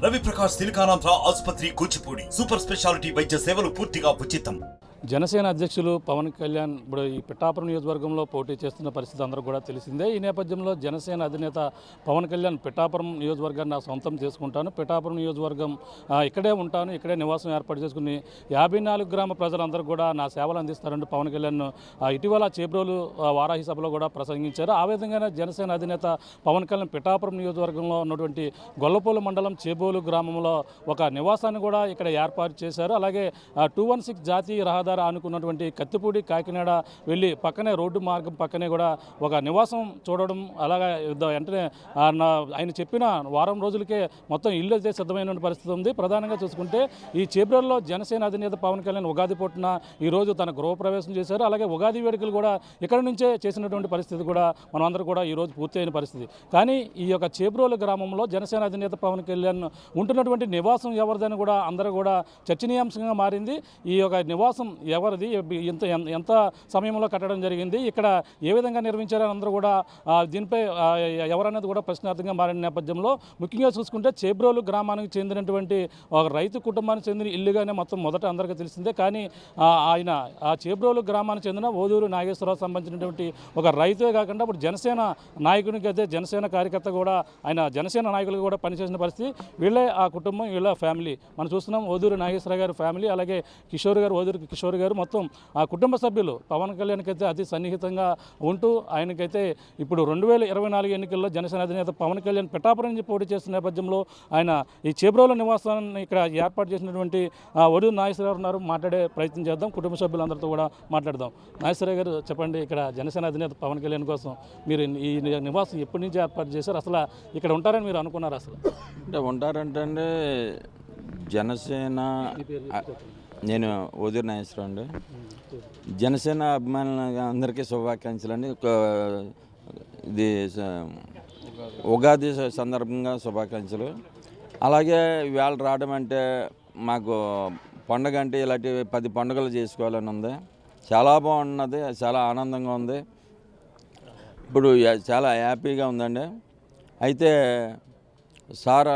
రవి ప్రకాష్ సిలికానాంధ్ర ఆసుపత్రి Kuchipudi super speciality వైద్య సేవలు పూర్తిగా ఉచితం. జనసేన అధ్యక్షులు పవన్ కళ్యాణ్ ఇప్పుడు ఈ పిఠాపురం నియోజకవర్గంలో పోటీ చేస్తున్న పరిస్థితి అందరూ కూడా తెలిసిందే. ఈ నేపథ్యంలో జనసేన అధినేత పవన్ కళ్యాణ్ పిఠాపురం నియోజకవర్గాన్ని నా సొంతం చేసుకుంటాను, పిఠాపురం నియోజకవర్గం ఇక్కడే ఉంటాను, ఇక్కడే నివాసం ఏర్పాటు చేసుకుని 54 గ్రామ ప్రజలందరూ కూడా నా సేవలు అందిస్తారంటూ పవన్ కళ్యాణ్ ఇటీవల చేబ్రోలు వారాహి సభలో కూడా ప్రసంగించారు. ఆ విధంగానే జనసేన అధినేత పవన్ కళ్యాణ్ పిఠాపురం నియోజకవర్గంలో ఉన్నటువంటి గొల్లపూలు మండలం చేబోలు గ్రామంలో ఒక నివాసాన్ని కూడా ఇక్కడ ఏర్పాటు చేశారు. అలాగే 216 జాతీయ రహదారి ఆనుకున్నటువంటి కత్తిపూడి కాకినాడ వెళ్ళి పక్కనే రోడ్డు మార్గం పక్కనే కూడా ఒక నివాసం చూడడం, అలాగే వెంటనే ఆయన చెప్పిన వారం రోజులకే మొత్తం ఇల్లు అయితే సిద్ధమైన పరిస్థితి ఉంది. ప్రధానంగా చూసుకుంటే ఈ చేబ్రోల్లో జనసేన అధినేత పవన్ కళ్యాణ్ ఉగాది పూటన ఈరోజు తన గృహప్రవేశం చేశారు. అలాగే ఉగాది వేడుకలు కూడా ఇక్కడ నుంచే చేసినటువంటి పరిస్థితి కూడా మనమందరూ కూడా ఈరోజు పూర్తి అయిన పరిస్థితి. కానీ ఈ యొక్క చేబ్రోలు గ్రామంలో జనసేన అధినేత పవన్ కళ్యాణ్ ఉంటున్నటువంటి నివాసం ఎవరిదని కూడా అందరూ కూడా చర్చనీయాంశంగా మారింది. ఈ యొక్క నివాసం ఎవరిది, ఎంత సమయంలో కట్టడం జరిగింది, ఇక్కడ ఏ విధంగా నిర్మించారని అందరూ కూడా దీనిపై ఎవరనేది కూడా ప్రశ్నార్థంగా మారిన నేపథ్యంలో ముఖ్యంగా చూసుకుంటే చేబ్రోలు గ్రామానికి చెందినటువంటి ఒక రైతు కుటుంబానికి చెందిన ఇల్లుగానే మొత్తం మొదట అందరికీ తెలిసిందే. కానీ ఆయన ఆ చేబ్రోలు గ్రామానికి చెందిన ఓదూరు నాగేశ్వరరావు సంబంధించినటువంటి ఒక రైతే కాకుండా ఇప్పుడు జనసేన నాయకునికి అయితే జనసేన కార్యకర్త కూడా ఆయన జనసేన నాయకులకు కూడా పనిచేసిన పరిస్థితి. వీళ్ళే ఆ కుటుంబం, వీళ్ళ ఫ్యామిలీ మనం చూస్తున్నాం. ఓదూరు నాగేశ్వరరావు గారి ఫ్యామిలీ, అలాగే కిషోర్ గారు, ఓదూరు కిషోర్ గారు, మొత్తం ఆ కుటుంబ సభ్యులు పవన్ కళ్యాణ్కి అయితే అతి సన్నిహితంగా ఉంటూ ఆయనకైతే ఇప్పుడు 2024 ఎన్నికల్లో జనసేన అధినేత పవన్ కళ్యాణ్ పిఠాపురం నుంచి పోటీ చేస్తున్న నేపథ్యంలో ఆయన ఈ చేబ్రోల నివాసాన్ని ఇక్కడ ఏర్పాటు చేసినటువంటి ఓదూరు నాగేశ్వరరావు ఉన్నారు. మాట్లాడే ప్రయత్నం చేద్దాం, కుటుంబ సభ్యులందరితో కూడా మాట్లాడదాం. నాగేశ్వరరావు గారు చెప్పండి, ఇక్కడ జనసేన అధినేత పవన్ కళ్యాణ్ కోసం మీరు ఈ నివాసం ఎప్పటి నుంచి ఏర్పాటు చేశారు, అసలు ఇక్కడ ఉంటారని మీరు అనుకున్నారు? అసలు అంటే ఉంటారంటే అండి జనసేన, నేను ఓదూరు నాగేశ్వరరావు అండి. జనసేన అభిమానుల అందరికీ శుభాకాంక్షలు అండి. ఇది ఉగాది సందర్భంగా శుభాకాంక్షలు. అలాగే వేళ రావడం అంటే మాకు పండుగ అంటే ఇలాంటి 10 పండుగలు చేసుకోవాలని ఉంది. చాలా బాగున్నది, చాలా ఆనందంగా ఉంది. ఇప్పుడు చాలా హ్యాపీగా ఉందండి. అయితే సార్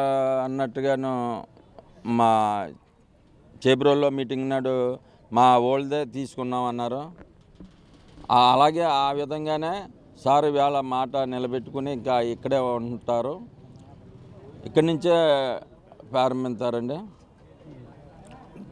అన్నట్టుగాను మా చేబ్రోల్లో మీటింగ్ నాడు మా ఓల్దే తీసుకున్నాం అన్నారు. అలాగే ఆ విధంగానే సార్ వేళ మాట నిలబెట్టుకుని ఇంకా ఇక్కడే ఉంటారు, ఇక్కడి నుంచే ప్రారంభిస్తారండి.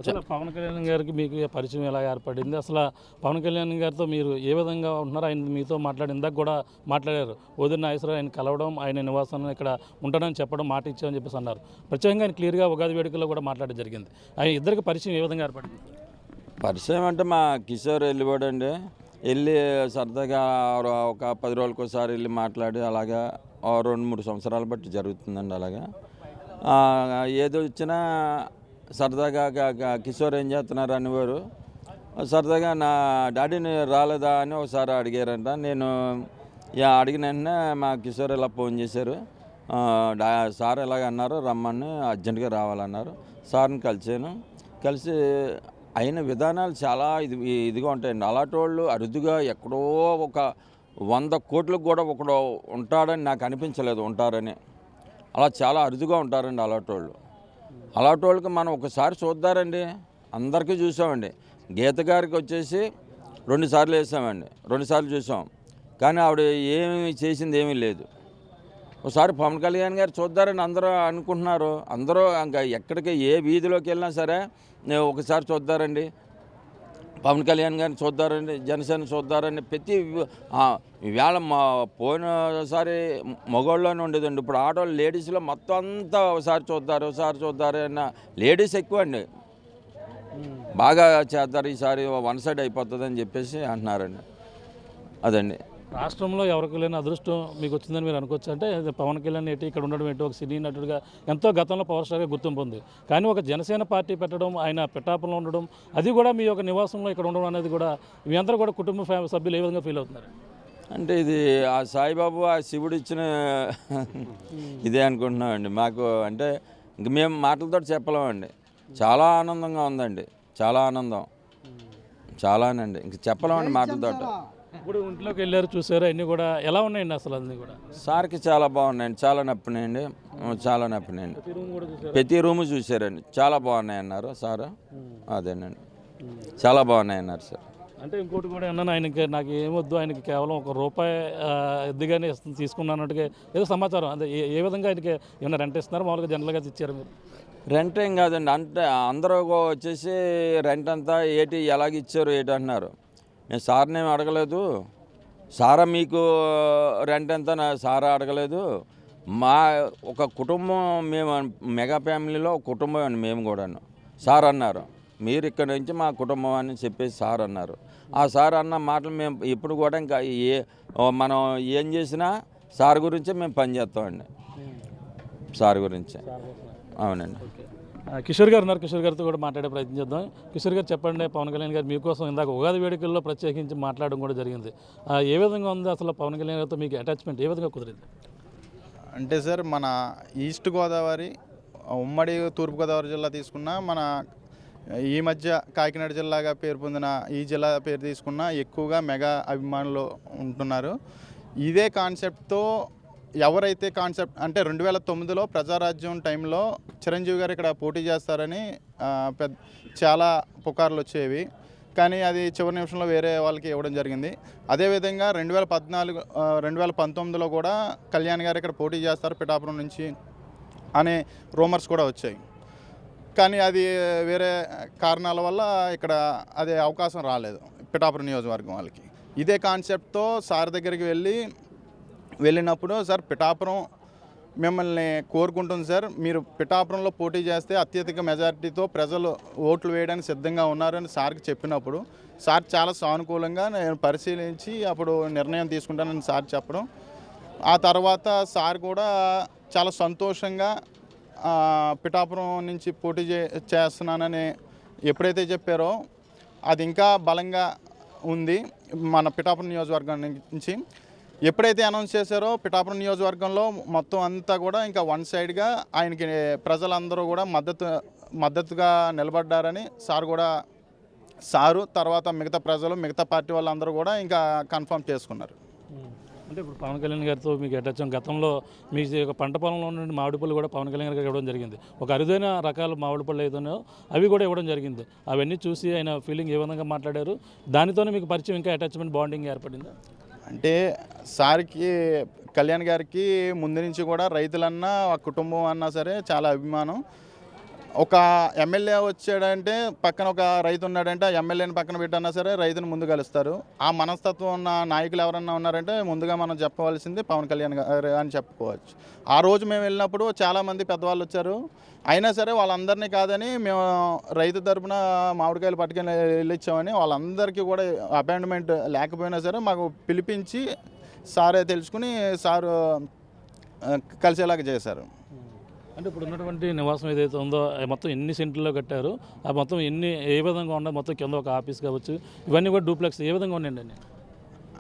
అసలు పవన్ కళ్యాణ్ గారికి మీకు పరిచయం ఎలా ఏర్పడింది? అసలు పవన్ కళ్యాణ్ గారితో మీరు ఏ విధంగా ఉంటున్నారు? ఆయన మీతో ఇందాక కూడా మాట్లాడారు. ఓదూరు నాగేశ్వరరావు ఆయన కలవడం, ఆయన నివాసాన్ని ఇక్కడ ఉంటాడని చెప్పడం, మాట ఇచ్చామని చెప్పేసి అన్నారు. ప్రత్యేకంగా ఆయన క్లియర్గా ఉగాది వేడుకల్లో కూడా మాట్లాడడం జరిగింది. ఆయన ఇద్దరికి పరిచయం ఏ విధంగా ఏర్పడింది? పరిచయం అంటే మా కిషోర్ వెళ్ళిపోడండి, వెళ్ళి సరదాగా ఒక 10 రోజులకు ఒకసారి వెళ్ళి మాట్లాడి అలాగా 2-3 సంవత్సరాలు బట్టి జరుగుతుందండి. అలాగా ఏదో వచ్చినా సరదాగా కిషోర్ ఏం చేస్తున్నారు అనేవారు. సరదాగా నా డాడీని రాలేదా అని ఒకసారి అడిగారంట. నేను అడిగిన వెంటనే మా కిషోర్ ఇలా ఫోన్ చేశారు, సార్ ఎలాగ అన్నారు, రమ్మని అర్జెంటుగా రావాలన్నారు. సార్ని కలిసి అయిన విధానాలు చాలా ఇదిగా ఉంటాయండి. అలాంటి వాళ్ళు అరుదుగా ఎక్కడో ఒక 100 కోట్లకు కూడా ఒకడు ఉంటాడని నాకు అనిపించలేదు ఉంటారని. అలా చాలా అరుదుగా ఉంటారండి అలాంటి వాళ్ళు. అలాంటి వాళ్ళకి మనం ఒకసారి చూద్దారండి. అందరికీ చూసామండి. గీత గారికి వచ్చేసి 2 సార్లు వేసామండి, 2 సార్లు చూసాం. కానీ ఆవిడ ఏమి చేసింది ఏమీ లేదు. ఒకసారి పవన్ కళ్యాణ్ గారు చూద్దారని అందరూ అనుకుంటున్నారు. అందరూ ఇంకా ఎక్కడికి ఏ వీధిలోకి వెళ్ళినా సరే ఒకసారి చూద్దారండి, పవన్ కళ్యాణ్ గారిని చూద్దారండి, జనసేన చూద్దారని ప్రతి వేళ పోయినసారి మగవాళ్ళలోనే ఉండేదండి. ఇప్పుడు ఆడవాళ్ళు లేడీస్లో మొత్తం అంతా ఒకసారి చూద్దారు అన్న లేడీస్ ఎక్కువ అండి. బాగా చేద్దారు, ఈసారి 1 సైడ్ అయిపోతుందని చెప్పేసి అంటున్నారండి. అదండి రాష్ట్రంలో ఎవరికి లేని అదృష్టం మీకు వచ్చిందని మీరు అనుకోవచ్చు. అంటే పవన్ కళ్యాణ్ ఏంటి ఇక్కడ ఉండడం ఏంటి, ఒక సినీ నటుడిగా ఎంతో గతంలో పవర్ స్టార్గా గుర్తింపు ఉంది. కానీ ఒక జనసేన పార్టీ పెట్టడం, ఆయన పిఠాపురంలో ఉండడం, అది కూడా మీ యొక్క నివాసంలో ఇక్కడ ఉండడం అనేది కూడా మీ అందరూ కూడా కుటుంబ సభ్యులు ఏ విధంగా ఫీల్ అవుతున్నారు? అంటే ఇది ఆ సాయిబాబు, ఆ శివుడు ఇచ్చిన ఇదే అనుకుంటున్నామండి. మాకు అంటే ఇంక మేము మాటలతో చెప్పలేమండి. చాలా ఆనందంగా ఉందండి, చాలా ఆనందం, చాలానండి. ఇంక చెప్పలేమండి మాటలతో. ఇప్పుడు ఇంట్లోకి వెళ్ళారు చూసారు అన్నీ కూడా ఎలా ఉన్నాయండి అసలు అన్నీ కూడా? సార్కి చాలా బాగున్నాయండి, చాలా నప్పినాయండి, చాలా నప్పినాయండి. రూమ్ కూడా చూసారు? ప్రతి రూము చూసారండి, చాలా బాగున్నాయి అన్నారు సార్. అదేనండి, చాలా బాగున్నాయి అన్నారు సార్. అంటే ఇంకోటి కూడా అన్నాను, ఆయనకి నాకు ఏమొద్దు, ఆయనకి కేవలం ₹1 ఎద్దుగానే తీసుకున్నట్టుగా ఏదో సమాచారం. అదే ఏ విధంగా ఆయనకి ఏమైనా రెంట్ ఇస్తున్నారు మామూలుగా జనరల్గా ఇచ్చారు మీరు? రెంట్ ఏం కాదండి, అంటే అందరూ వచ్చేసి రెంట్ అంతా ఏటి ఎలాగ ఇచ్చారు ఏటి అంటున్నారు. నేను సార్ని ఏమి అడగలేదు, సారా మీకు రెంట్ ఎంత సారా అడగలేదు. మా ఒక కుటుంబం, మేము మెగా ఫ్యామిలీలో ఒక కుటుంబం అండి మేము కూడాను. సార్ అన్నారు మీరు ఇక్కడ నుంచి మా కుటుంబం అని చెప్పేసి సార్ అన్నారు. ఆ సార్ అన్న మాటలు మేము ఇప్పుడు కూడా ఇంకా మనం ఏం చేసినా సార్ గురించే మేము పనిచేస్తామండి, సార్ గురించే. అవునండి. కిషోర్ గారు ఉన్నారు, కిషోర్ గారితో కూడా మాట్లాడే ప్రయత్నం చేద్దాం. కిషోర్ గారు చెప్పండి, పవన్ కళ్యాణ్ గారు మీకోసం ఇందాక ఉగాది వేడుకల్లో ప్రత్యేకించి మాట్లాడడం కూడా జరిగింది. ఏ విధంగా ఉంది అసలు పవన్ కళ్యాణ్ గారితో మీకు అటాచ్మెంట్ ఏ విధంగా కుదిరింది? అంటే సార్, మన ఈస్ట్ గోదావరి, ఉమ్మడి తూర్పుగోదావరి జిల్లా తీసుకున్నా, మన ఈ మధ్య కాకినాడ జిల్లాగా పేరు పొందిన ఈ జిల్లా పేరు తీసుకున్నా ఎక్కువగా మెగా అభిమానులు ఉంటున్నారు. ఇదే కాన్సెప్ట్తో ఎవరైతే కాన్సెప్ట్ అంటే 2009లో ప్రజారాజ్యం టైంలో చిరంజీవి గారు ఇక్కడ పోటీ చేస్తారని చాలా పుకార్లు వచ్చేవి, కానీ అది చివరి నిమిషంలో వేరే వాళ్ళకి ఇవ్వడం జరిగింది. అదేవిధంగా 2019లో కూడా కళ్యాణ్ గారు ఇక్కడ పోటీ చేస్తారు పిఠాపురం నుంచి అనే రూమర్స్ కూడా వచ్చాయి. కానీ అది వేరే కారణాల వల్ల ఇక్కడ అదే అవకాశం రాలేదు పిఠాపురం నియోజకవర్గం వాళ్ళకి. ఇదే కాన్సెప్ట్తో సార్ దగ్గరికి వెళ్ళినప్పుడు, సార్ పిఠాపురం మిమ్మల్ని కోరుకుంటుంది సార్, మీరు పిఠాపురంలో పోటీ చేస్తే అత్యధిక మెజారిటీతో ప్రజలు ఓట్లు వేయడానికి సిద్ధంగా ఉన్నారని సార్కి చెప్పినప్పుడు, సార్ చాలా సానుకూలంగా నేను పరిశీలించి అప్పుడు నిర్ణయం తీసుకుంటానని సార్ చెప్పడం, ఆ తర్వాత సార్ కూడా చాలా సంతోషంగా పిఠాపురం నుంచి పోటీ చేస్తున్నానని ఎప్పుడైతే చెప్పారో అది ఇంకా బలంగా ఉంది. మన పిఠాపురం నియోజకవర్గం నుంచి ఎప్పుడైతే అనౌన్స్ చేశారో పిఠాపురం నియోజకవర్గంలో మొత్తం అంతా కూడా ఇంకా వన్ సైడ్గా ఆయనకి ప్రజలందరూ కూడా మద్దతుగా నిలబడ్డారని సారు తర్వాత మిగతా ప్రజలు, మిగతా పార్టీ వాళ్ళందరూ కూడా ఇంకా కన్ఫర్మ్ చేసుకున్నారు. అంటే ఇప్పుడు పవన్ కళ్యాణ్ గారితో మీకు అటాచం, గతంలో మీ పంట పొలంలో నుండి మామిడి పళ్ళు కూడా పవన్ కళ్యాణ్ గారికి ఇవ్వడం జరిగింది. ఒక అరుదైన రకాల మామిడి పళ్ళు ఏదైనా అవి కూడా ఇవ్వడం జరిగింది. అవన్నీ చూసి ఆయన ఫీలింగ్ ఏ విధంగా మాట్లాడారు, దానితోనే మీకు పరిచయం ఇంకా అటాచ్మెంట్ బాండింగ్ ఏర్పడింది? అంటే సార్కి కళ్యాణ్ గారికి ముందు నుంచి కూడా రైతులన్నా కుటుంబం అన్నా సరే చాలా అభిమానం. ఒక ఎమ్మెల్యే వచ్చాడంటే పక్కన ఒక రైతు ఉన్నాడంటే ఆ ఎమ్మెల్యేని పక్కన పెట్టన్నా సరే రైతుని ముందు కలుస్తారు. ఆ మనస్తత్వం ఉన్న నాయకులు ఎవరన్నా ఉన్నారంటే ముందుగా మనం చెప్పవలసింది పవన్ కళ్యాణ్ గారు అని చెప్పుకోవచ్చు. ఆ రోజు మేము వెళ్ళినప్పుడు చాలామంది పెద్దవాళ్ళు వచ్చారు, అయినా సరే వాళ్ళందరినీ కాదని మేము రైతు తరపున మామిడికాయలు పట్టుకొని వెళ్ళిచ్చామని వాళ్ళందరికీ కూడా అపాయింట్మెంట్ లేకపోయినా సరే మాకు పిలిపించి సారే తెలుసుకుని సారు కలిసేలాగా చేశారు. అంటే ఇప్పుడు ఉన్నటువంటి నివాసం ఏదైతే ఉందో మొత్తం ఎన్ని సెంట్లలో కట్టారు, ఆ మొత్తం ఏ విధంగా ఉండదు, మొత్తం కింద ఒక ఆఫీస్ కావచ్చు, ఇవన్నీ కూడా డూప్లెక్స్ ఏ విధంగా ఉన్నాయండి?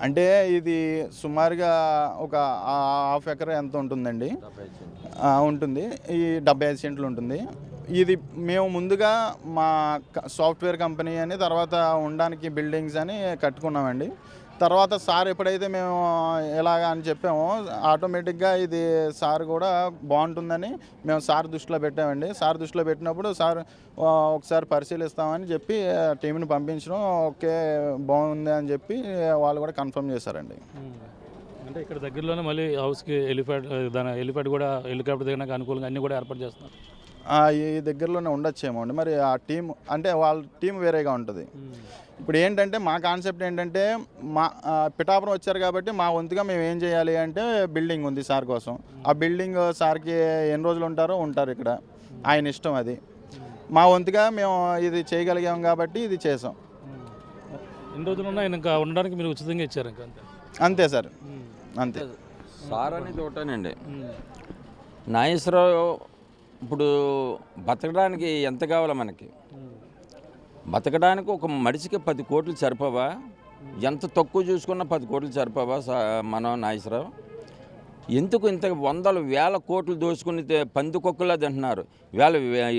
అంటే ఇది సుమారుగా ఒక 1/2 ఎకరా ఎంత ఉంటుందండి, ఉంటుంది. ఈ 75 సెంట్లు ఉంటుంది. ఇది మేము ముందుగా మా సాఫ్ట్వేర్ కంపెనీ అని తర్వాత ఉండడానికి బిల్డింగ్స్ అని కట్టుకున్నామండి. తర్వాత సార్ ఎప్పుడైతే మేము ఎలాగా అని చెప్పామో ఆటోమేటిక్గా ఇది సార్ కూడా బాగుంటుందని మేము సార్ దృష్టిలో పెట్టామండి. సార్ దృష్టిలో పెట్టినప్పుడు సార్ ఒకసారి పరిశీలిస్తామని చెప్పి టీంని పంపించడం, ఓకే బాగుంది అని చెప్పి వాళ్ళు కూడా కన్ఫర్మ్ చేశారండి. అంటే ఇక్కడ దగ్గరలోనే మళ్ళీ హౌస్కి హెలిప్యాడ్ కూడా హెలికాప్టర్ దిగడానికి అనుకూలంగా అన్నీ కూడా ఏర్పాటు చేస్తున్నారు. ఈ దగ్గరలోనే ఉండొచ్చేమో అండి. మరి ఆ టీం అంటే వాళ్ళ టీం వేరేగా ఉంటుంది. ఇప్పుడు ఏంటంటే మా కాన్సెప్ట్ ఏంటంటే మా పిఠాపురం వచ్చారు కాబట్టి మా వంతుగా మేము ఏం చేయాలి అంటే బిల్డింగ్ ఉంది సార్ కోసం. ఆ బిల్డింగ్ సార్కి ఎన్ని రోజులు ఉంటారు ఇక్కడ, ఆయన ఇష్టం అది. మా వంతుగా మేము ఇది చేయగలిగాం కాబట్టి ఇది చేసాం. ఎన్ని రోజులు ఉన్నా ఇంకా ఉండడానికి మీరు ఉచితంగా ఇచ్చారు ఇంకా? అంతే సార్, అంతే. సార్ అనేది ఒకటేనండి, నాగేశ్వరరావు ఇప్పుడు బతకడానికి ఎంత కావాలో మనకి, బతకడానికి ఒక మనిషికి 10 కోట్లు సరిపోవా? ఎంత తక్కువ చూసుకున్నా 10 కోట్లు సరిపోవా? మనం నాగేశ్వరరావు ఎందుకు ఇంత 100,000 కోట్లు దోచుకుని పందికొక్కులా తింటున్నారు?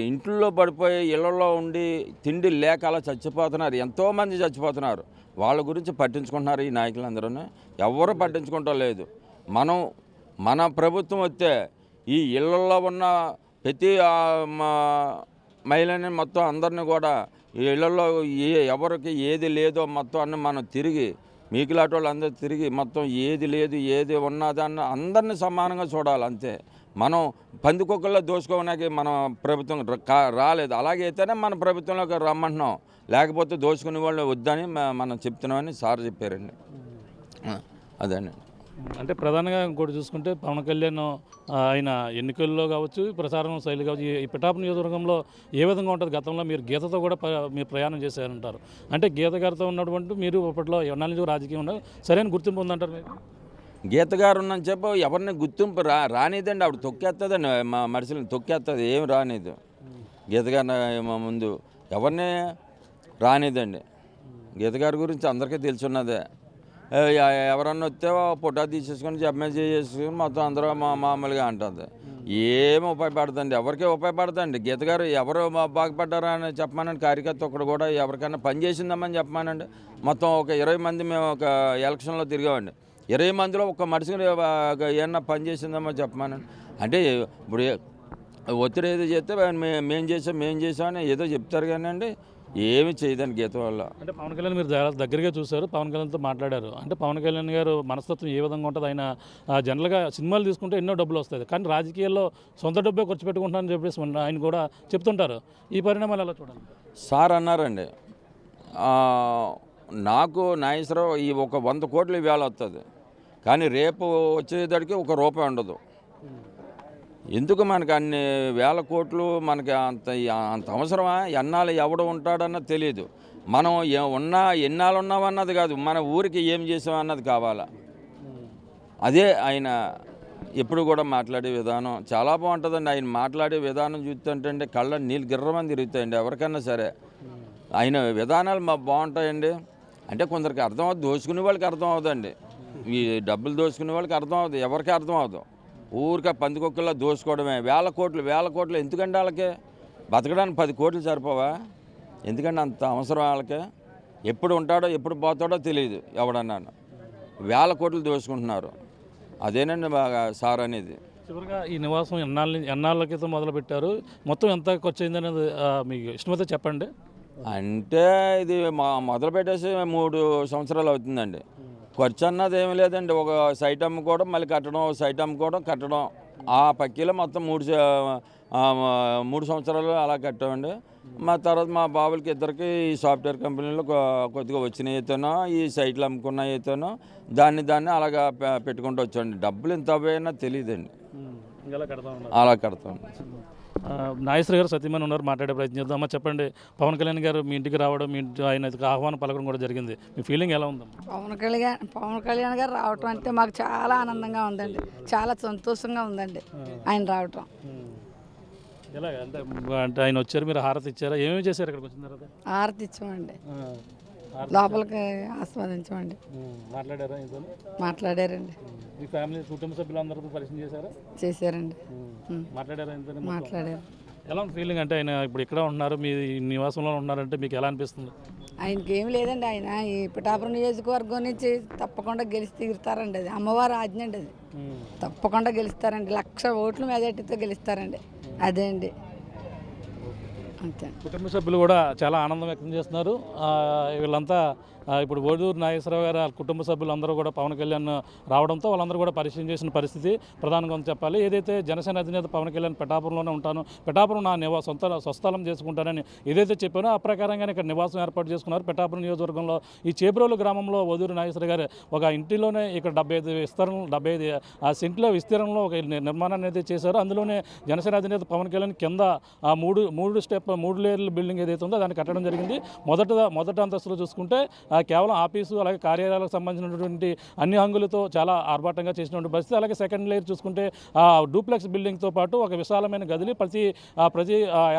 ఇంట్లో పడిపోయి ఇళ్లలో ఉండి తిండి లేక అలా చచ్చిపోతున్నారు, ఎంతోమంది చచ్చిపోతున్నారు. వాళ్ళ గురించి పట్టించుకుంటున్నారు ఈ నాయకులందరూ. ఎవరు పట్టించుకుంటా లేదు. మన ప్రభుత్వం వస్తే ఈ ఇళ్లలో ఉన్న ప్రతి మహిళని మొత్తం అందరినీ కూడా ఈ ఇళ్లలో ఎవరికి ఏది లేదో మొత్తం అన్ని మనం తిరిగి మీకులాంటి వాళ్ళు అందరూ తిరిగి మొత్తం ఏది లేదు ఏది ఉన్నదాన్ని అందరినీ సమానంగా చూడాలి. అంతే. మనం పందికొక్కల్లో దోచుకోవడానికి మన ప్రభుత్వం రాలేదు. అలాగే అయితేనే మన ప్రభుత్వంలోకి రమ్మంటున్నాం. లేకపోతే దోచుకునే వాళ్ళు వద్దని మనం చెప్తున్నామని సార్ చెప్పారండి. అదేనండి. అంటే ప్రధానంగా ఇంకోటి చూసుకుంటే పవన్ కళ్యాణ్ ఆయన ఎన్నికల్లో కావచ్చు, ప్రచారం శైలి కావచ్చు, ఈ పిఠాపురం నియోజకవర్గంలో ఏ విధంగా ఉంటుంది? గతంలో మీరు గీతతో కూడా మీరు ప్రయాణం చేశారంటారు. అంటే గీత గారితో ఉన్నటువంటి మీరు అప్పట్లో ఎన్నాళ్ళ నుంచి రాజకీయం ఉండాలి, సరైన గుర్తింపు ఉందంటారు మీరు? గీత గారు ఉన్నని చెప్పి ఎవరిని గుర్తింపు రానిదండి. ఆవిడ తొక్కేస్తుందండి, మా మనుషులను తొక్కేస్తుంది. ఏం రానిది గీత గారి ముందు ఎవరిని రానిదండి. గీత గారి గురించి అందరికీ తెలుసున్నదే. ఎవరన్నా వస్తే ఫోటో తీసేసుకొని ఎమ్మెల్యే చేసుకుని మొత్తం అందరూ మామూలుగా అంటుంది. ఏమి ఉపయోగపడుతుంది? ఎవరికీ ఉపయోగపడుతుంది. గీత గారు ఎవరు బాగుపడ్డారా అని చెప్పమానండి. కార్యకర్త ఒకడు కూడా ఎవరికైనా పని చేసిందామని చెప్పమానండి. మొత్తం ఒక 20 మంది మేము ఒక ఎలక్షన్లో తిరిగామండి. 20 మందిలో ఒక మనిషిని ఏమన్నా పని చేసిందామని చెప్పమానండి. అంటే ఇప్పుడు ఒత్తిడి ఏదో చేస్తే మేము చేసామని ఏదో చెప్తారు కానీ అండి, ఏమి చేయదండి గీత వల్ల. అంటే పవన్ కళ్యాణ్ మీరు దగ్గరగా చూశారు, పవన్ కళ్యాణ్తో మాట్లాడారు. అంటే పవన్ కళ్యాణ్ గారు మనస్తత్వం ఏ విధంగా ఉంటుంది? ఆయన జనరల్గా సినిమాలు తీసుకుంటే ఎన్నో డబ్బులు వస్తుంది, కానీ రాజకీయాల్లో సొంత డబ్బే ఖర్చు పెట్టుకుంటానని చెప్పేసి ఆయన కూడా చెప్తుంటారు. ఈ పరిణామాలు ఎలా చూడాలి? సార్ అన్నారండి, నాకు నాగేశ్వరరావు ఈ ఒక 100 కోట్లు వేళ వస్తుంది, కానీ రేపు వచ్చేదానికి ₹1 ఉండదు. ఎందుకు మనకు అన్ని వేల కోట్లు మనకి అంత అవసరమా? ఎన్నాళ్ళు ఎవడు ఉంటాడన్నది తెలియదు. మనం ఎన్నాళ్ళు ఉన్నామన్నది కాదు, మన ఊరికి ఏం చేసామన్నది కావాలా. అదే ఆయన ఎప్పుడు కూడా మాట్లాడే విధానం చాలా బాగుంటుందండి. ఆయన మాట్లాడే విధానం చూస్తుంటే కళ్ళ నీళ్ళు గిర్రమని తిరుగుతాయండి ఎవరికైనా సరే. ఆయన విధానాలు బాగుంటాయండి. అంటే కొందరికి అర్థం అవుతుంది, దోచుకునే వాళ్ళకి అర్థం అవుతుందండి. ఈ డబ్బులు దోచుకునే వాళ్ళకి అర్థం అవుతుంది, ఎవరికి అర్థం అవుతుంది. ఊరికే పందికొక్కల్లో దోచుకోవడమే. వేల కోట్లు ఎందుకంటే వాళ్ళకి బతకడానికి 10 కోట్లు సరిపోవా? ఎందుకంటే అంత అవసరం వాళ్ళకి? ఎప్పుడు ఉంటాడో ఎప్పుడు పోతాడో తెలియదు ఎవడన్నాను. వేల కోట్లు దోచుకుంటున్నారు. అదేనండి బాగా సార్ అనేది. చివరిగా ఈ నివాసం ఎన్నాళ్ళ క్రితం మొదలుపెట్టారు, మొత్తం ఎంత ఖర్చు అయిందనేది మీకు ఇష్టమైతే చెప్పండి. అంటే ఇది మొదలు పెట్టేసి 3 సంవత్సరాలు అవుతుందండి. ఖర్చు అన్నది ఏమీ లేదండి. ఒక సైట్ అమ్ముకోవడం, మళ్ళీ కట్టడం, సైట్ అమ్ముకోవడం, కట్టడం. ఆ పక్కీలో మొత్తం 3 సంవత్సరాలు అలా కట్టామండి. మా తర్వాత మా బాబులకి ఇద్దరికి ఈ సాఫ్ట్వేర్ కంపెనీలో కొద్దిగా వచ్చిన అయితేనో, ఈ సైట్లు అమ్ముకున్న అయితేనో దాన్ని అలాగా పెట్టుకుంటూ వచ్చాండి. డబ్బులు ఎంత పోయినా తెలియదండి, అలా కడతాం. నాగేశ్వర గారు సత్యమని ఉన్నారు, మాట్లాడే ప్రయత్నం చేద్దాం. అమ్మ చెప్పండి, పవన్ కళ్యాణ్ గారు మీ ఇంటికి రావడం, మీ ఇంటి ఆయన ఆహ్వానం పలకడం కూడా జరిగింది, మీ ఫీలింగ్ ఎలా ఉందమ్మా? పవన్ కళ్యాణ్ గారు రావటం అంటే మాకు చాలా ఆనందంగా ఉందండి, చాలా సంతోషంగా ఉందండి ఆయన రావటం. ఎలా అంటే ఆయన వచ్చారు, మీరు హారతి ఇచ్చారా? ఏమేమి చేశారు ఇక్కడికి వచ్చిన తర్వాత? హారతి ఇచ్చామండి, లోపలికి ఆస్వాదించామండి. మాట్లాడారా? మాట్లాడారండి. మీ ఫ్యామిలీ కుటుంబ సభ్యులందరితో పరిచయం చేశారా? చేశారండి. మాట్లాడారా? మాట్లాడారు. ఎలా ఉంది ఫీలింగ్? అంటే ఆయన ఇప్పుడు ఇక్కడ ఉంటున్నారు, మీ నివాసంలో ఉన్నారంటే మీకు ఎలా అనిపిస్తుంది? ఆయనకి ఏం లేదండి, ఆయన ఈ పిఠాపురం నియోజకవర్గం నుంచి తప్పకుండా గెలిచి తీరుతారండి. అది అమ్మవారి ఆజ్ఞ అండి, అది తప్పకుండా గెలుస్తారండి. 1,00,000 ఓట్ల మెజార్టీతో గెలుస్తారండి. అదే అండి, అంతే. కుటుంబ సభ్యులు కూడా చాలా ఆనందం వ్యక్తం చేస్తున్నారు. వీళ్ళంతా ఇప్పుడు ఓడూరు నాగేశ్వరరావు గారు కుటుంబ సభ్యులు అందరూ కూడా పవన్ కళ్యాణ్ రావడంతో వాళ్ళందరూ కూడా పరిచయం చేసిన పరిస్థితి ప్రధానంగా చెప్పాలి. ఏదైతే జనసేన అధినేత పవన్ కళ్యాణ్ పిఠాపురంలోనే ఉంటాను, పిఠాపురం నా స్వస్థలం చేసుకుంటానని ఏదైతే చెప్పానో ఆ ప్రకారంగానే ఇక్కడ నివాసం ఏర్పాటు చేసుకున్నారు. పిఠాపురం నియోజకవర్గంలో ఈ చేబ్రోలు గ్రామంలో ఓడూరు నాగేశ్వర గారు ఒక ఇంటిలోనే ఇక్కడ 75 సెంట్ల విస్తీర్ణంలో ఒక నిర్మాణాన్ని అయితే చేశారు. అందులోనే జనసేన అధినేత పవన్ కళ్యాణ్ కింద 3 లేయర్ల బిల్డింగ్ ఏదైతే ఉందో దాన్ని కట్టడం జరిగింది. మొదటి అంతస్తులో చూసుకుంటే కేవలం ఆఫీసు అలాగే కార్యాలయాలకు సంబంధించినటువంటి అన్ని హంగులతో చాలా ఆర్భాటంగా చేసినటువంటి పరిస్థితి. అలాగే సెకండ్ లేయర్ చూసుకుంటే డూప్లెక్స్ బిల్డింగ్తో పాటు ఒక విశాలమైన గదిని ప్రతి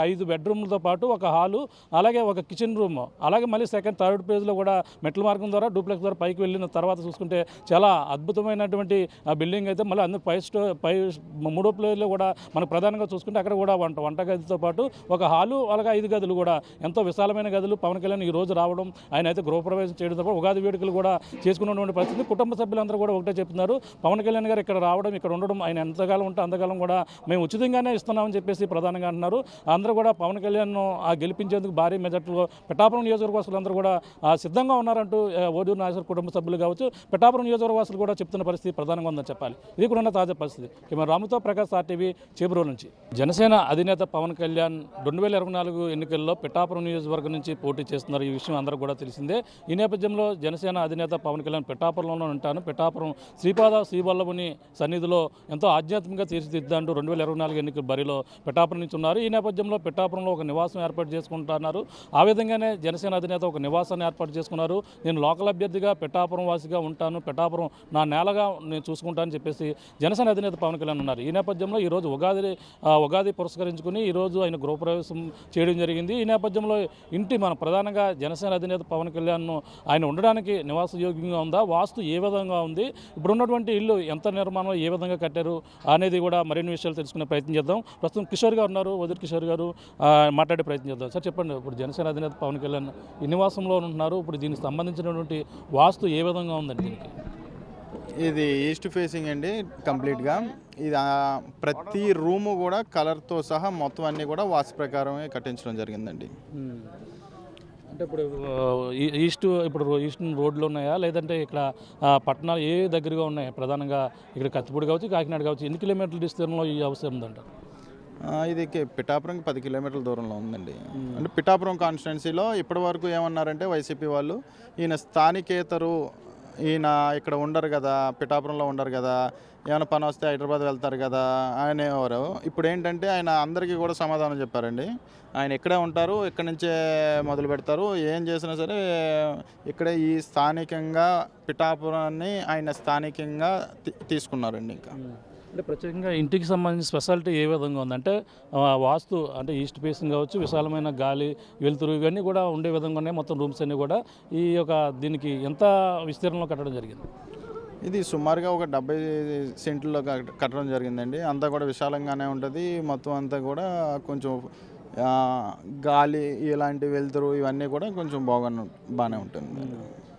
5 బెడ్రూమ్లతో పాటు ఒక హాలు, అలాగే ఒక కిచెన్ రూమ్, అలాగే మళ్ళీ థర్డ్ పేజ్లో కూడా మెట్ల మార్గం ద్వారా డూప్లెక్స్ ద్వారా పైకి వెళ్ళిన తర్వాత చూసుకుంటే చాలా అద్భుతమైనటువంటి బిల్డింగ్ అయితే మళ్ళీ అందరూ పై 3వ ఫ్లోర్లో కూడా మనకు ప్రధానంగా చూసుకుంటే అక్కడ కూడా వంటగదితో పాటు ఒక హాలు, అలాగే 5 గదులు కూడా ఎంతో విశాలమైన గదులు పవన్ కళ్యాణ్ ఈ రోజు రావడం, ఆయన అయితే గృహప్రవేశం చేయడం తప్ప ఉగాది వేడుకలు కూడా చేసుకున్నటువంటి పరిస్థితి. కుటుంబ సభ్యులందరూ కూడా ఒకటే చెప్తున్నారు, పవన్ కళ్యాణ్ గారు ఇక్కడ రావడం, ఇక్కడ ఉండడం, ఆయన ఎంతకాలం ఉంటే అంతకాలం కూడా మేము ఉచితంగానే ఇస్తున్నామని చెప్పేసి ప్రధానంగా అంటున్నారు. అందరూ కూడా పవన్ కళ్యాణ్ గెలిపించేందుకు భారీ మెజార్టీలో పిఠాపురం నియోజకవర్గవాసులందరూ కూడా సిద్ధంగా ఉన్నారంటూ ఓడూరు నాగేశ్వర కుటుంబ సభ్యులు కావచ్చు, పిఠాపురం నియోజకవర్గవాసులు కూడా చెప్తున్న పరిస్థితి ప్రధానంగా ఉందని చెప్పాలి. ఇది కూడా ఉన్న తాజా పరిస్థితి. రాముతో ప్రకాష్, ఆర్టీవీ, చేబ్రోలు నుంచి. జనసేన అధినేత పవన్ కళ్యాణ్ 2024 ఎన్నికల్లో పిఠాపురం నియోజకవర్గం నుంచి పోటీ చేస్తున్నారు. ఈ విషయం అందరూ కూడా తెలిసిందే. ఈ నేపథ్యంలో జనసేన అధినేత పవన్ కళ్యాణ్ పిఠాపురంలో ఉంటాను. పిఠాపురం శ్రీపాద శ్రీవల్లభుని సన్నిధిలో ఎంతో ఆధ్యాత్మికంగా తీర్చిదిద్దంటూ 2024 ఎన్నికల బరిలో పిఠాపురం నుంచి ఉన్నారు. ఈ నేపథ్యంలో పిఠాపురంలో ఒక నివాసం ఏర్పాటు చేసుకుంటున్నారు. ఆ విధంగానే జనసేన అధినేత ఒక నివాసాన్ని ఏర్పాటు చేసుకున్నారు. నేను లోకల్ అభ్యర్థిగా పిఠాపురం వాసిగా ఉంటాను, పిఠాపురం నా నేలగా నేను చూసుకుంటానని చెప్పేసి జనసేన అధినేత పవన్ కళ్యాణ్ ఉన్నారు. ఈ నేపథ్యంలో ఈరోజు ఉగాది పురస్కరించుకుని ఈరోజు ఆయన గృహప్రవేశం చేయడం జరిగింది. ఈ నేపథ్యంలో మన ప్రధానంగా జనసేన అధినేత పవన్ కళ్యాణ్ ఆయన ఉండడానికి నివాసయోగ్యంగా ఉందా, వాస్తు ఏ విధంగా ఉంది, ఇప్పుడు ఉన్నటువంటి ఇల్లు ఎంత నిర్మాణం ఏ విధంగా కట్టారు అనేది కూడా మరిన్ని విషయాలు తెలుసుకునే ప్రయత్నం చేద్దాం. ప్రస్తుతం కిషోర్ గారు ఉన్నారు, వదిలి కిషోర్ గారు మాట్లాడే ప్రయత్నం చేద్దాం. సార్ చెప్పండి, ఇప్పుడు జనసేన అధినేత పవన్ కళ్యాణ్ ఈ నివాసంలో ఉంటున్నారు, ఇప్పుడు దీనికి సంబంధించినటువంటి వాస్తు ఏ విధంగా ఉందండి? దీనికి ఇది ఈస్ట్ ఫేసింగ్ అండి కంప్లీట్గా. ఇది ప్రతి రూము కూడా కలర్తో సహా మొత్తం అన్నీ కూడా వాస్తు ప్రకారమే కట్టించడం జరిగిందండి. అంటే ఇప్పుడు ఈస్ట్ రోడ్లు ఉన్నాయా, లేదంటే ఇక్కడ పట్టణాలు ఏ దగ్గరగా ఉన్నాయి? ప్రధానంగా ఇక్కడ కత్తిపూడి కావచ్చు, కాకినాడ కావచ్చు, ఎన్ని కిలోమీటర్ల డిస్టెన్స్లో ఈ అవసరం ఉందంట? ఇది పిఠాపురంకి 10 కిలోమీటర్ల దూరంలో ఉందండి. అంటే పిఠాపురం కాన్స్టిట్యున్సీలో ఇప్పటి వరకు ఏమన్నారంటే వైసీపీ వాళ్ళు, ఈయన స్థానికేతరు, ఈయన ఇక్కడ ఉండరు కదా, పిఠాపురంలో ఉండరు కదా, ఏమైనా పని వస్తే హైదరాబాద్ వెళ్తారు కదా అనేవారు. ఇప్పుడు ఏంటంటే ఆయన అందరికీ కూడా సమాధానం చెప్పారండి. ఆయన ఇక్కడే ఉంటారు, ఇక్కడి నుంచే మొదలు పెడతారు, ఏం చేసినా సరే ఇక్కడే ఈ స్థానికంగా పిఠాపురాన్ని ఆయన స్థానికంగా తీసుకున్నారండి. ఇంకా అంటే ప్రత్యేకంగా ఇంటికి సంబంధించిన స్పెషాలిటీ ఏ విధంగా ఉందంటే వాస్తు అంటే ఈస్ట్ ఫేసింగ్ కావచ్చు, విశాలమైన గాలి వెలుతురు ఇవన్నీ కూడా ఉండే విధంగా ఉన్నాయి. మొత్తం రూమ్స్ అన్నీ కూడా ఈ దీనికి ఎంత విస్తీర్ణంలో కట్టడం జరిగింది? ఇది సుమారుగా ఒక 70 సెంట్లలో కట్టడం జరిగిందండి. అంతా కూడా విశాలంగానే ఉంటుంది. మొత్తం అంతా కూడా కొంచెం గాలి ఇలాంటి వెలుతురు ఇవన్నీ కూడా కొంచెం బాగానే ఉంటుంది.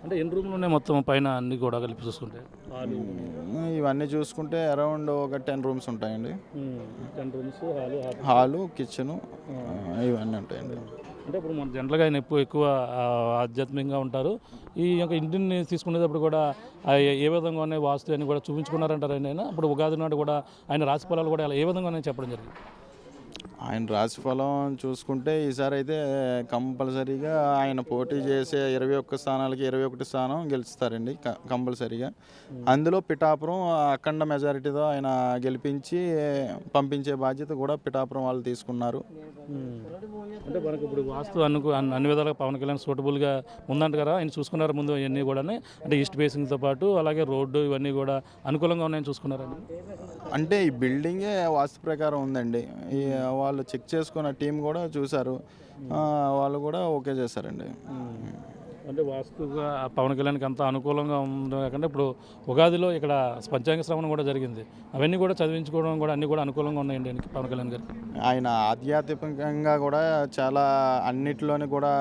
అంటే ఎన్ని రూమ్లు ఉన్నాయి మొత్తం పైన అన్ని కూడా కలిపి చూసుకుంటే? ఇవన్నీ చూసుకుంటే అరౌండ్ ఒక 10 రూమ్స్ ఉంటాయండి. 10 రూమ్స్, హాలు, కిచెను ఇవన్నీ ఉంటాయండి. అంటే ఇప్పుడు మన జనరల్గా ఆయన ఎక్కువ ఆధ్యాత్మికంగా ఉంటారు. ఈ యొక్క ఇంటిని తీసుకునేటప్పుడు కూడా ఏ విధంగా ఉన్నాయి వాస్తు అని కూడా చూపించుకున్నారంటారు ఆయన. ఇప్పుడు ఉగాది నాడు కూడా ఆయన రాశి ఫలాలు కూడా ఏ విధంగా చెప్పడం జరిగింది? ఆయన రాశిఫలం చూసుకుంటే ఈసారి అయితే కంపల్సరీగా ఆయన పోటీ చేసే 21 స్థానాలకి 21 స్థానం గెలుస్తారండి కంపల్సరీగా. అందులో పిఠాపురం అఖండ మెజారిటీతో ఆయన గెలిపించి పంపించే బాధ్యత కూడా పిఠాపురం వాళ్ళు తీసుకున్నారు. అంటే మనకు ఇప్పుడు వాస్తు అన్ని విధాలుగా పవన్ కళ్యాణ్ సూటబుల్గా ఉందంట కదా, ఆయన చూసుకున్నారు ముందు ఇవన్నీ కూడా? అంటే ఈస్ట్ ఫేసింగ్తో పాటు అలాగే రోడ్డు ఇవన్నీ కూడా అనుకూలంగా ఉన్నాయని చూసుకున్నారని? అంటే ఈ బిల్డింగే వాస్తు ప్రకారం ఉందండి. వాళ్ళు చెక్ చేసుకున్న టీం కూడా చూశారు, వాళ్ళు కూడా ఓకే చేశారండి. అంటే వాస్తుగా పవన్ కళ్యాణ్కి అంత అనుకూలంగా ఉంది కాకుండా ఇప్పుడు ఉగాదిలో ఇక్కడ పంచాంగ శ్రవణం కూడా జరిగింది, అవన్నీ కూడా చదివించుకోవడం కూడా అన్నీ కూడా అనుకూలంగా ఉన్నాయండి పవన్ కళ్యాణ్ గారు. ఆయన ఆధ్యాత్మికంగా కూడా చాలా అన్నిటిలోని కూడా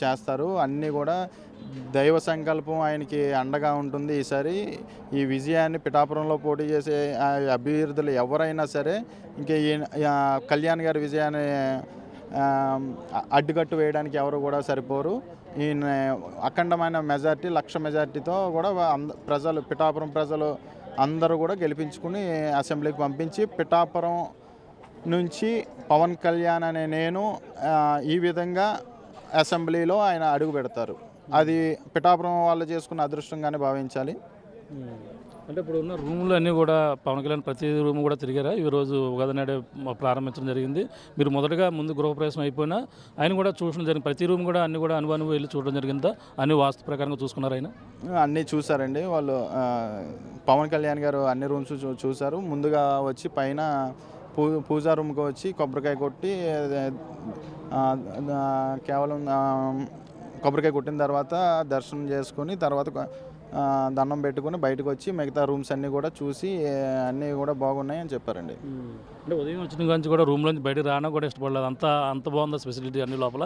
చేస్తారు. అన్నీ కూడా దైవ సంకల్పం ఆయనకి అండగా ఉంటుంది. ఈసారి ఈ విజయాన్ని పిఠాపురంలో పోటీ చేసే అభ్యర్థులు ఎవరైనా సరే ఇంకా కళ్యాణ్ గారి విజయాన్ని అడ్డుకట్టు వేయడానికి ఎవరు కూడా సరిపోరు. ఈయన అఖండమైన మెజార్టీ 1,00,000 మెజార్టీతో కూడా ప్రజలు పిఠాపురం ప్రజలు అందరూ కూడా గెలిపించుకుని అసెంబ్లీకి పంపించి పిఠాపురం నుంచి పవన్ కళ్యాణ్ అనే నేను ఈ విధంగా అసెంబ్లీలో ఆయన అడుగు పెడతారు. అది పిఠాపురం వాళ్ళు చేసుకున్న అదృష్టంగానే భావించాలి. అంటే ఇప్పుడు ఉన్న రూములు అన్నీ కూడా పవన్ కళ్యాణ్ ప్రతి రూమ్ కూడా తిరిగారా? ఈరోజు ఉగాది నాడే ప్రారంభించడం జరిగింది. మీరు మొదటగా ముందు గృహప్రవేశం అయిపోయినా ఆయన కూడా చూడడం జరిగింది. ప్రతి రూమ్ కూడా అన్ని కూడా అనుభవం వెళ్ళి చూడడం జరిగిందా? అన్ని వాస్తు ప్రకారంగా చూసుకున్నారు ఆయన? అన్నీ చూసారండి వాళ్ళు. పవన్ కళ్యాణ్ గారు అన్ని రూమ్స్ చూశారు. ముందుగా వచ్చి పైన పూజా రూమ్కి వచ్చి కొబ్బరికాయ కొట్టి కేవలం కొబ్బరికాయ కొట్టిన తర్వాత దర్శనం చేసుకొని తర్వాత దండం పెట్టుకుని బయటకు వచ్చి మిగతా రూమ్స్ అన్నీ కూడా చూసి అన్నీ కూడా బాగున్నాయి అని చెప్పారండి. అంటే ఉదయం వచ్చిన నుంచి కూడా రూమ్లోంచి బయటకు రావడం కూడా ఇష్టపడలేదు, అంత బాగుందా ఫెసిలిటీ అన్ని లోపల?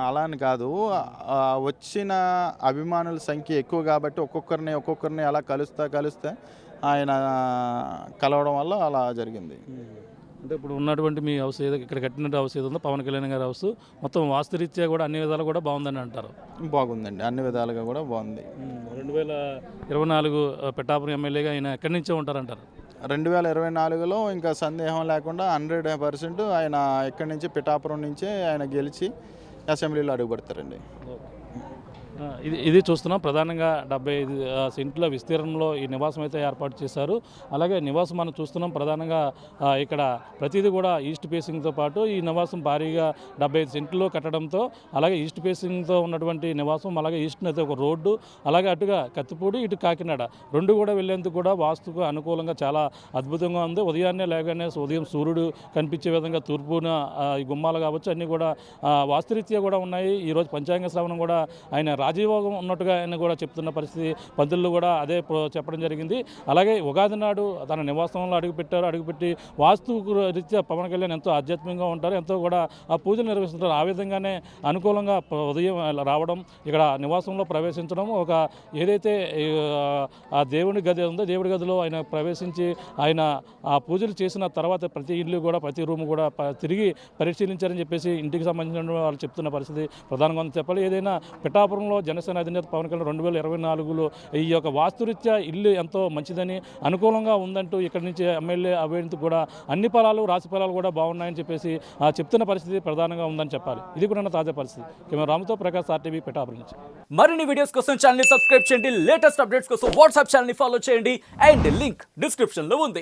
అలా అని కాదు, వచ్చిన అభిమానుల సంఖ్య ఎక్కువ కాబట్టి ఒక్కొక్కరిని అలా కలుస్తే ఆయన కలవడం వల్ల అలా జరిగింది. అంటే ఇప్పుడు ఉన్నటువంటి మీ హౌస్ ఏదో ఇక్కడ కట్టినట్టు హౌస్ ఏదో ఉందో పవన్ కళ్యాణ్ గారి హౌస్ మొత్తం వాస్తురీత్యా కూడా అన్ని విధాలు కూడా బాగుందని అంటారు. బాగుందండి, అన్ని విధాలుగా కూడా బాగుంది. 2024 పిఠాపురం ఎమ్మెల్యేగా ఆయన ఎక్కడి నుంచే ఉంటారంటారు? 2024లో ఇంకా సందేహం లేకుండా 100% ఆయన ఇక్కడి నుంచి పిఠాపురం నుంచే ఆయన గెలిచి అసెంబ్లీలో అడుగుపెడతారండి. ఇది చూస్తున్నాం, ప్రధానంగా 75 సెంట్ల విస్తీర్ణంలో ఈ నివాసం అయితే ఏర్పాటు చేశారు. అలాగే నివాసం మనం చూస్తున్నాం, ప్రధానంగా ఇక్కడ ప్రతిదీ కూడా ఈస్ట్ ఫేసింగ్తో పాటు ఈ నివాసం భారీగా 75 సెంట్లు కట్టడంతో, అలాగే ఈస్ట్ ఫేసింగ్తో ఉన్నటువంటి నివాసం, అలాగే ఈస్ట్ అయితే ఒక రోడ్డు, అలాగే అటుగా కత్తిపూడి ఇటు కాకినాడ రెండు కూడా వెళ్లేందుకు కూడా వాస్తుకు అనుకూలంగా చాలా అద్భుతంగా ఉంది. ఉదయాన్నే లేగానే ఉదయం సూర్యుడు కనిపించే విధంగా తూర్పున ఈ గుమ్మాలు కావచ్చు అన్నీ కూడా వాస్తురీత్యా కూడా ఉన్నాయి. ఈరోజు పంచాంగ శ్రవణం కూడా ఆయన రాజయోగం ఉన్నట్టుగా ఆయన కూడా చెప్తున్న పరిస్థితి, పంతులు కూడా అదే చెప్పడం జరిగింది. అలాగే ఉగాది నాడు తన నివాసంలో అడుగుపెట్టి వాస్తు రీత్యా పవన్ కళ్యాణ్ ఎంతో ఆధ్యాత్మికంగా ఉంటారు, ఎంతో కూడా ఆ పూజలు నిర్వహిస్తుంటారు. ఆ విధంగానే అనుకూలంగా ఉదయం రావడం, ఇక్కడ నివాసంలో ప్రవేశించడం, ఒక ఏదైతే ఆ దేవుడి గది ఉందో దేవుడి గదిలో ఆయన ప్రవేశించి ఆయన ఆ పూజలు చేసిన తర్వాత ప్రతి ఇల్లు కూడా ప్రతి రూమ్ కూడా తిరిగి పరిశీలించారని చెప్పేసి ఇంటికి సంబంధించిన వాళ్ళు చెప్తున్న పరిస్థితి ప్రధానంగా చెప్పాలి. ఏదైనా పిఠాపురంలో జనసేన అధినేత పవన్ కళ్యాణ్ 2024లో ఈ యొక్క వాస్తురీత్యా ఇల్లు ఎంతో మంచిదని, అనుకూలంగా ఉందంటూ ఇక్కడి నుంచి ఎమ్మెల్యే అభ్యర్థి కూడా అన్ని ఫలాలు రాశి ఫలాలు కూడా బాగున్నాయని చెప్పేసి చెప్తున్న పరిస్థితి ప్రధానంగా ఉందని చెప్పాలి. ఇది కూడా తాజా పరిస్థితి. కెమెరా రాముతో ప్రకాష్, RTV, పిఠాపురం నుంచి. మరిన్ని వీడియోస్ కోసం ఛానల్ ని సబ్స్క్రైబ్ చేయండి, లేటెస్ట్ అప్డేట్స్ కోసం వాట్సాప్ ఛానల్ ని ఫాలో చేయండి అండ్ లింక్ డిస్క్రిప్షన్ లో ఉంది.